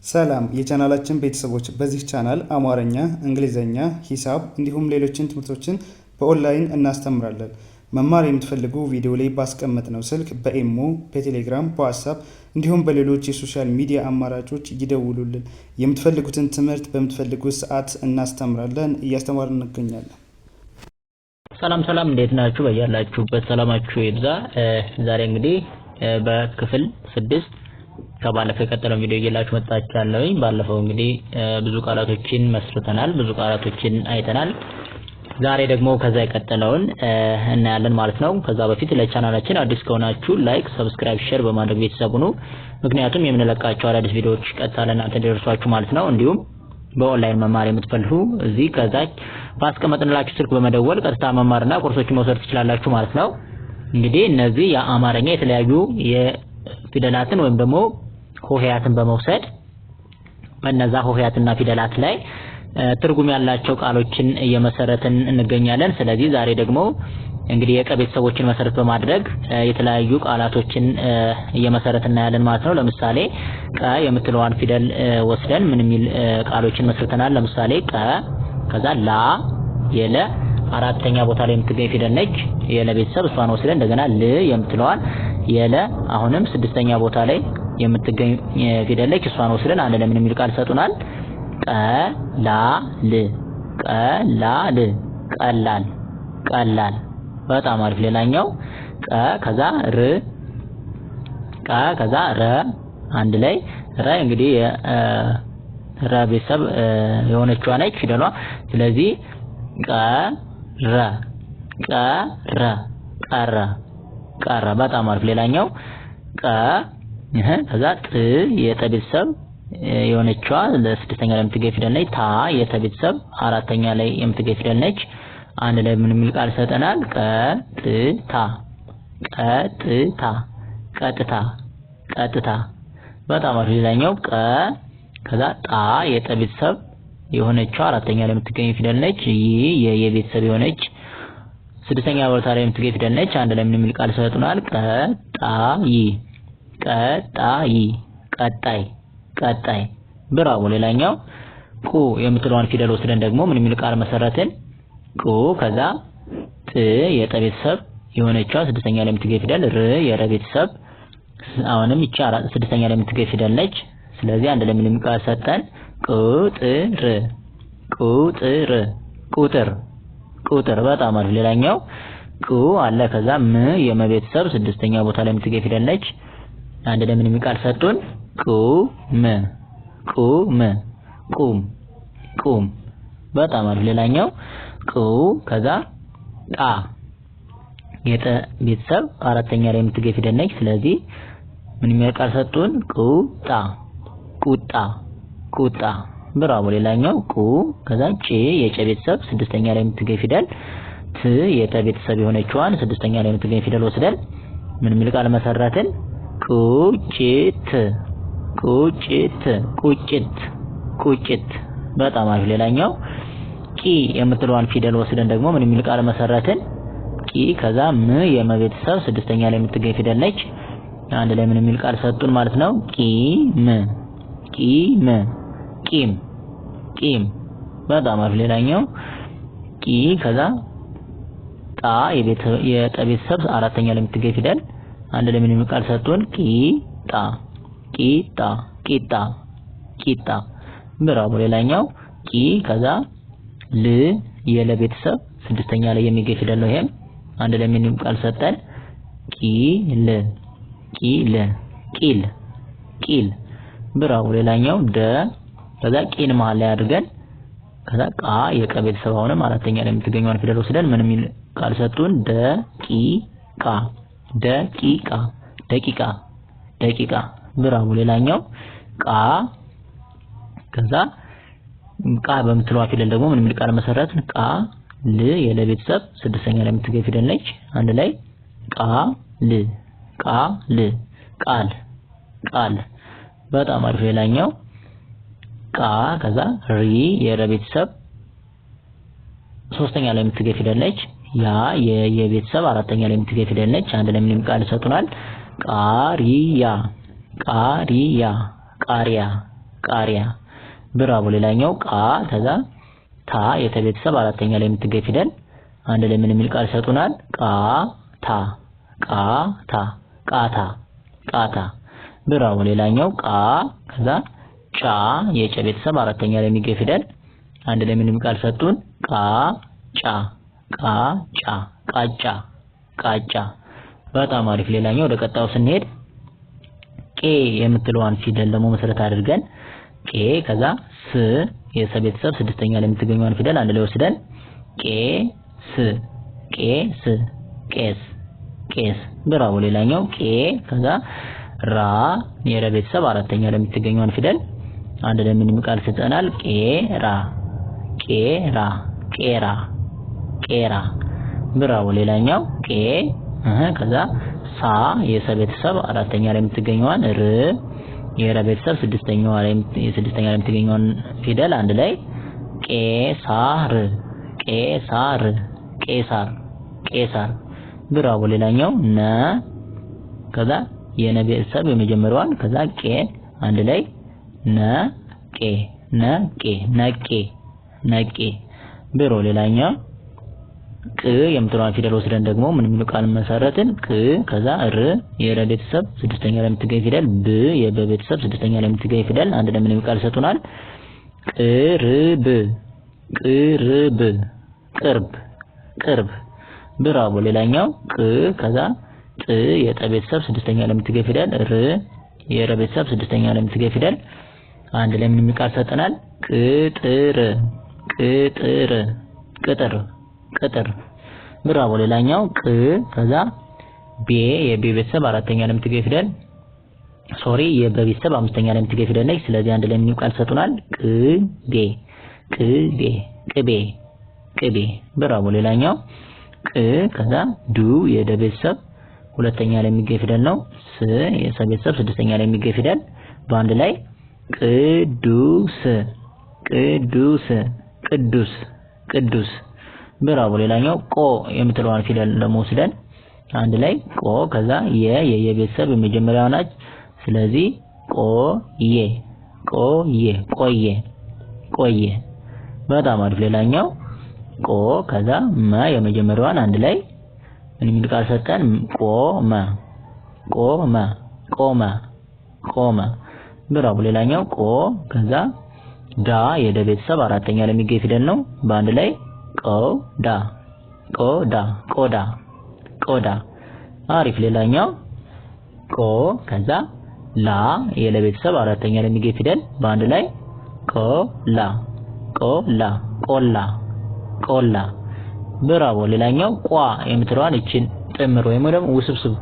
ሰላም የቻናላችን ቤተሰቦች፣ በዚህ ቻናል አማርኛ፣ እንግሊዘኛ፣ ሂሳብ እንዲሁም ሌሎችን ትምህርቶችን በኦንላይን እናስተምራለን። መማር የምትፈልጉ ቪዲዮ ላይ ባስቀመጥነው ስልክ በኢሞ፣ በቴሌግራም፣ በዋትስአፕ እንዲሁም በሌሎች የሶሻል ሚዲያ አማራጮች ይደውሉልን። የምትፈልጉትን ትምህርት በምትፈልጉት ሰዓት እናስተምራለን፣ እያስተማርን እንገኛለን። ሰላም እንዴት ናችሁ? በያላችሁበት ሰላማችሁ ይብዛ። ዛሬ እንግዲህ በክፍል 6 ከባለፈው የቀጠለው ቪዲዮ እየላችሁ መጣቻለሁ። ባለፈው እንግዲህ ብዙ ቃላቶችን መስርተናል፣ ብዙ ቃላቶችን አይተናል። ዛሬ ደግሞ ከዛ የቀጠለውን እናያለን ማለት ነው። ከዛ በፊት ለቻናላችን አዲስ ከሆናችሁ ላይክ፣ ሰብስክራይብ፣ ሼር በማድረግ ቤተሰብ ሁኑ። ምክንያቱም የምንለቃቸው አዳዲስ ቪዲዮዎች ቀጥታ ለእናንተ እንዲደርሷችሁ ማለት ነው። እንዲሁም በኦንላይን መማር የምትፈልጉ እዚህ ከዛች ባስቀመጥንላችሁ ስልክ በመደወል ቀጥታ መማርና ኮርሶችን መውሰድ ትችላላችሁ ማለት ነው። እንግዲህ እነዚህ የአማርኛ የተለያዩ የፊደላትን ወይም ደግሞ ሆሄያትን በመውሰድ በእነዛ ሆሄያትና ፊደላት ላይ ትርጉም ያላቸው ቃሎችን እየመሰረትን እንገኛለን። ስለዚህ ዛሬ ደግሞ እንግዲህ የቀ ቤተሰቦችን መሰረት በማድረግ የተለያዩ ቃላቶችን እየመሰረትን እናያለን ማለት ነው። ለምሳሌ ቀ የምትለዋን ፊደል ወስደን ምን የሚል ቃሎችን መስርተናል? ለምሳሌ ቀ፣ ከዛ ላ የለ አራተኛ ቦታ ላይ የምትገኝ ፊደል ነች። የለ ቤተሰብ እሷን ወስደን እንደገና ል የምትለዋን የለ አሁንም ስድስተኛ ቦታ ላይ የምትገኝ ፊደል ነች። እሷን ወስደን አንድ ለምን የሚል ቃል ሰጡናል? ቀላል ቀላል ቀላል ቀላል። በጣም አሪፍ። ሌላኛው ቀ ከዛ ር፣ ቀ ከዛ ረ አንድ ላይ ረ እንግዲህ ረ ቤተሰብ የሆነችዋ ነች ፊደሏ። ስለዚህ ቀረ ቀረ ቀረ ቀረ። በጣም አሪፍ። ሌላኛው ቀ ከዛ ጥ የጠ ቤተሰብ የሆነችዋ ለስድስተኛ ላይ የምትገኝ ፊደል ነች። ታ የተ ቤተሰብ አራተኛ ላይ የምትገኝ ፊደል ነች። አንድ ላይ ምን የሚል ቃል ሰጠናል? ቀጥታ ቀጥታ ቀጥታ ቀጥታ። በጣም አሪፍ። ሌላኛው ቀ ከዛ ጣ የጠ ቤተሰብ የሆነችዋ አራተኛ ላይ የምትገኝ ፊደል ነች። ይ የቤተሰብ የሆነች ስድስተኛ ቦታ ላይ የምትገኝ ፊደል ነች። አንድ ላይ ምን የሚል ቃል ሰጡናል? ቀጣይ ቀጣይ ቀጣይ ቀጣይ። ብራቮ። ሌላኛው ቁ የምትለዋን ፊደል ወስደን ደግሞ ምን የሚል ቃል መሰረትን? ቁ ከዛ ጥ የጠ ቤተሰብ የሆነችዋ ስድስተኛ ላይ የምትገኝ ፊደል፣ ር የረ ቤተሰብ አሁንም ይቺ ስድስተኛ ላይ የምትገኝ ፊደል ነች። ስለዚህ አንድ ላይ ምን የሚል ቃል ሰጠን? ቁጥር ቁጥር ቁጥር ቁጥር። በጣም አሪፍ። ሌላኛው ቁ አለ ከዛ ም የመቤተሰብ ስድስተኛ ቦታ ላይ የምትገኝ ፊደል ነች። አንድ ላይ ምን የሚል ቃል ሰጡን? ቁም ቁም ቁም ቁም። በጣም አሪፍ። ሌላኛው ቁ ከዛ ጣ የጠ ቤተሰብ አራተኛ ላይ የምትገኝ ፊደል ነች። ስለዚህ ምን የሚል ቃል ሰጡን? ቁጣ ቁጣ ቁጣ። ብራቮ። ሌላኛው ቁ ከዛ ጭ የጨ ቤተሰብ ስድስተኛ ላይ የምትገኝ ፊደል፣ ት የተ ቤተሰብ የሆነችዋን ስድስተኛ ላይ የምትገኝ ፊደል ወስደን ምን የሚል ቃል መሰረትን? ቁጭት ቁጭት ቁጭት ቁጭት። በጣም አሪፍ። ሌላኛው ቂ የምትለዋን ፊደል ወስደን ደግሞ ምን የሚል ቃል መሰረትን? ቂ ከዛ ም የመቤተሰብ ስድስተኛ ላይ የምትገኝ ፊደል ነች። አንድ ላይ ምን የሚል ቃል ሰጡን ማለት ነው? ቂም ቂም ቂም ቂም። በጣም አሪፍ። ሌላኛው ቂ ከዛ ጣ የጠ ቤተሰብ አራተኛ ላይ የምትገኝ ፊደል፣ አንድ ላይ ምን የሚል ቃል ሰጡን? ቂጣ ቂጣ ቂጣ ቂጣ። ብራቮ። ሌላኛው ቂ ከዛ ል የለ ቤተሰብ ስድስተኛ ላይ የሚገኝ ፊደል ነው። ይሄም አንድ ላይ ምን የሚል ቃል ሰጠን? ቂል ቂል ቂል ቂል። ብራቮ። ሌላኛው ደ ከዛ ቂን መሃል ላይ አድርገን ከዛ ቃ የቀ ቤተሰብ አሁንም አራተኛ ላይ የምትገኘውን ፊደል ወስደን ምን የሚል ቃል ሰጡን? ደቂቃ ደቂቃ ደቂቃ ደቂቃ። ብራቮ። ሌላኛው ቃ ከዛ ቃ በምትለዋ ፊደል ደግሞ ምን የሚል ቃል መሰረትን? ቃ ል የለ ቤተሰብ ስድስተኛ ላይ የምትገኝ ፊደል ነች። አንድ ላይ ቃ ል ቃ ል ቃል ቃል። በጣም አሪፍ። ሌላኛው ቃ ከዛ ሪ የረ ቤተሰብ ሶስተኛ ላይ የምትገኝ ፊደል ነች። ያ የቤተሰብ አራተኛ ላይ የምትገኝ ፊደል ነች። አንድ ላይ ምን የሚል ቃል ሰጡናል? ቃሪያ ቃሪያ ቃሪያ ቃሪያ። ብራቮ። ሌላኛው ቃ ከዛ ታ የተቤተሰብ አራተኛ ላይ የምትገኝ ፊደል አንድ ላይ ምን የሚል ቃል ይሰጡናል? ቃታ ቃታ ቃታ ቃታ። ብራቮ። ሌላኛው ቃ ከዛ ጫ የጨ ቤተሰብ አራተኛ ላይ የሚገኝ ፊደል አንድ ላይ ምን የሚል ቃል ሰጡን? ቃጫ ቃጫ ቃጫ ቃጫ። በጣም አሪፍ። ሌላኛው ወደ ቀጣዩ ስንሄድ ቄ የምትለዋን ፊደል ደግሞ መሰረት አድርገን ቄ ከዛ ስ የሰ ቤተሰብ ስድስተኛ ላይ የምትገኘዋን ፊደል አንድ ላይ ወስደን ቄስ ቄስ ቄስ ቄስ። ብራቮ። ሌላኛው ቄ ከዛ ራ የረ ቤተሰብ አራተኛ ላይ የምትገኘዋን ፊደል አንድ ላይ ምን የሚል ቃል ይሰጠናል? ቄራ ቄራ ቄራ ቄራ። ብራቮ። ሌላኛው ቄ ከዛ ሳ የሰ ቤተሰብ አራተኛ ላይ የምትገኘዋን ር የረ ቤተሰብ ስድስተኛ ላይ የምትገኘዋን ፊደል አንድ ላይ ቄሳር ቄሳር ቄሳር ቄሳር። ብራቮ። ሌላኛው ነ ከዛ የነ ቤተሰብ የመጀመሪያዋን ከዛ ቄ አንድ ላይ ነቄ ነቄ ነቄ ነቄ። ብሮ። ሌላኛው ቅ የምትለዋን ፊደል ወስደን ደግሞ ምን የሚል ቃል መሰረትን? ቅ ከዛ ር የረ ቤተሰብ ስድስተኛ ላይ የምትገኝ ፊደል ብ የበ ቤተሰብ ስድስተኛ ላይ የምትገኝ ፊደል አንድ ላይ ምን የሚል ቃል ይሰጡናል? ቅርብ ቅርብ ቅርብ ቅርብ። ብራቮ። ሌላኛው ቅ ከዛ ጥ የጠ ቤተሰብ ስድስተኛ ላይ የምትገኝ ፊደል ር የረ ቤተሰብ ስድስተኛ ላይ የምትገኝ ፊደል አንድ ላይ ምን የሚል ቃል ይሰጠናል? ቅጥር ቅጥር ቅጥር ቅጥር። ብራቮ። ሌላኛው ቅ ከዛ ቤ የቤ ቤተሰብ አራተኛ ላይ የምትገኝ ፊደል የበ ቤተሰብ አምስተኛ ላይ የምትገኝ ፊደል ነች። ስለዚህ አንድ ላይ ምን ቃል ይሰጡናል? ቅቤ ቅቤ ቅቤ ቅቤ። ብራቮ። ሌላኛው ቅ ከዛ ዱ የደ ቤተሰብ ሁለተኛ ላይ የሚገኝ ፊደል ነው። ስ የሰ ቤተሰብ ስድስተኛ ላይ የሚገኝ ፊደል በአንድ ላይ ቅዱስ ቅዱስ ቅዱስ ቅዱስ። ብራቮ። ሌላኛው ቆ የምትለዋን ፊደል ደግሞ ወስደን አንድ ላይ ቆ ከዛ የቤተሰብ የመጀመሪያዋ ናች። ስለዚህ ቆየ ቆየ ቆየ ቆየ። በጣም አሪፍ። ሌላኛው ቆ ከዛ መ የመጀመሪያዋን አንድ ላይ ምን የሚል ቃል ሰጠን? ቆመ ቆመ ቆመ ቆመ። ብራቮ። ሌላኛው ቆ ከዛ ዳ የደ ቤተሰብ አራተኛ ላይ የሚገኝ ፊደል ነው። በአንድ ላይ ቆዳ ቆዳ ቆዳ ቆዳ። አሪፍ። ሌላኛው ቆ ከዛ ላ የለ ቤተሰብ አራተኛ ላይ የሚገኝ ፊደል በአንድ ላይ ቆላ ቆላ ቆላ ቆላ። ብራቮ። ሌላኛው ቋ የምትለዋን እችን ጥምር ወይም ደግሞ ውስብስብ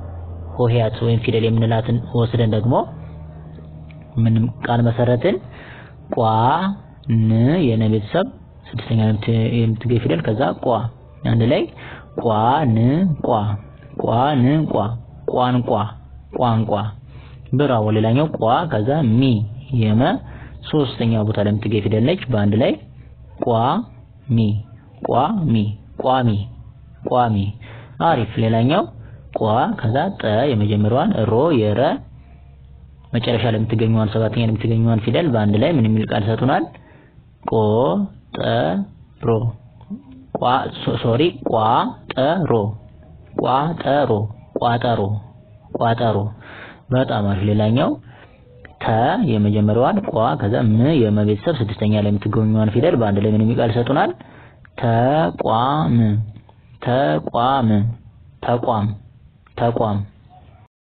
ሆሄያት ወይም ፊደል የምንላትን ወስደን ደግሞ ምንም ቃል መሰረትን? ቋ ን የነ ቤተሰብ ስድስተኛ የምትገኝ ፊደል ከዛ ቋ አንድ ላይ ቋንቋ ቋንቋ ቋንቋ ቋንቋ። ብራቮ። ሌላኛው ቋ ከዛ ሚ የመ ሶስተኛ ቦታ ላይ የምትገኝ ፊደል ነች። በአንድ ላይ ቋሚ ቋሚ ቋሚ ቋሚ። አሪፍ። ሌላኛው ቋ ከዛ ጠ የመጀመሪያዋን ሮ የረ መጨረሻ ላይ የምትገኘዋን ሰባተኛ ላይ የምትገኘዋን ፊደል በአንድ ላይ ምን የሚል ቃል ሰጡናል? ቆጠሮ ቋጠሮ ቋጠሮ ቋጠሮ ቋጠሮ። በጣም አሪፍ። ሌላኛው ተ የመጀመሪያዋን ቋ ከዛ ም የመቤተሰብ ስድስተኛ ላይ የምትገኘዋን ፊደል በአንድ ላይ ምን የሚል ቃል ሰጡናል? ተቋም ተቋም ተቋም ተቋም